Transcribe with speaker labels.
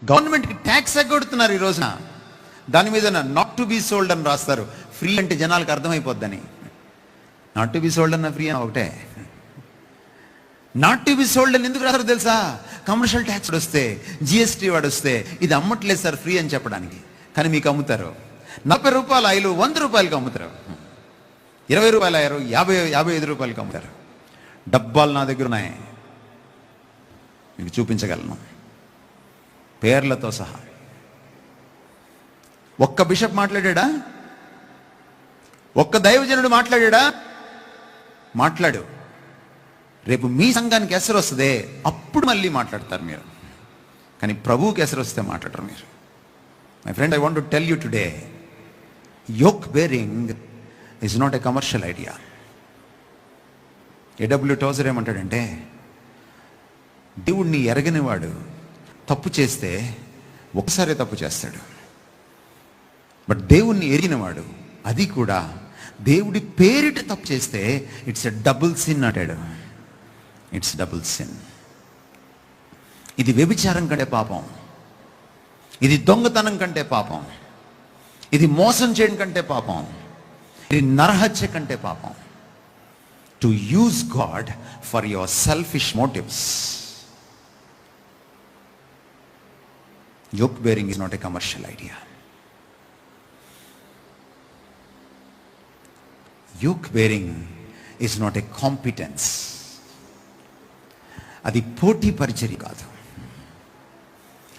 Speaker 1: గవర్నమెంట్కి ట్యాక్స్ ఎగ్గొడుతున్నారు ఈ రోజున. దాని మీద నాట్ టు బీ సోల్డ్ అని రాస్తారు. ఫ్రీ అంటే జనాలకు అర్థమైపోద్దని. నాట్ టు బీ సోల్డ్ అన్న ఫ్రీ అని ఒకటే. నాట్ టు బీ సోల్డ్ అని ఎందుకు రాస్తారో తెలుసా? కమర్షియల్ ట్యాక్స్ వస్తే, జిఎస్టీ వాడు వస్తే, ఇది అమ్మట్లేదు సార్ ఫ్రీ అని చెప్పడానికి. కానీ మీకు అమ్ముతారు. 40 రూపాయల ఆయిల్ 100 రూపాయలకి అమ్ముతారు. 20 రూపాయల ఆయిల్ 55 రూపాయలకి అమ్ముతారు. డబ్బాలు నా దగ్గర ఉన్నాయి, మీకు చూపించగలను పేర్లతో సహా. ఒక్క బిషప్ మాట్లాడా? ఒక్క దైవజనుడు మాట్లాడా? మాట్లాడు. రేపు మీ సంఘానికి ఎసరు వస్తుందే అప్పుడు మళ్ళీ మాట్లాడతారు మీరు. కానీ ప్రభువుకి ఎసరు వస్తే మాట్లాడరు మీరు. My friend, I want to tell you today, yoke bearing is not a commercial idea. A.W. Tozer ఏమంటాడంటే, దేవుడిని ఎరగనివాడు తప్పు చేస్తే ఒకసారి తప్పు చేస్తాడు. బట్ దేవుణ్ణి ఎరిగినవాడు, అది కూడా దేవుడి పేరిట తప్పు చేస్తే ఇట్స్ ఎ డబుల్ సిన్ అంటాడు. It's double sin. ఇది వ్యభిచారం కంటే పాపం, ఇది దొంగతనం కంటే పాపం, ఇది మోసం చేయడం కంటే పాపం, ఇది నరహత్య కంటే పాపం. To use God for your selfish motives. Yoke bearing is not a commercial idea. Yoke bearing is not a competence. అది పోటీ పరిచర్య కాదు.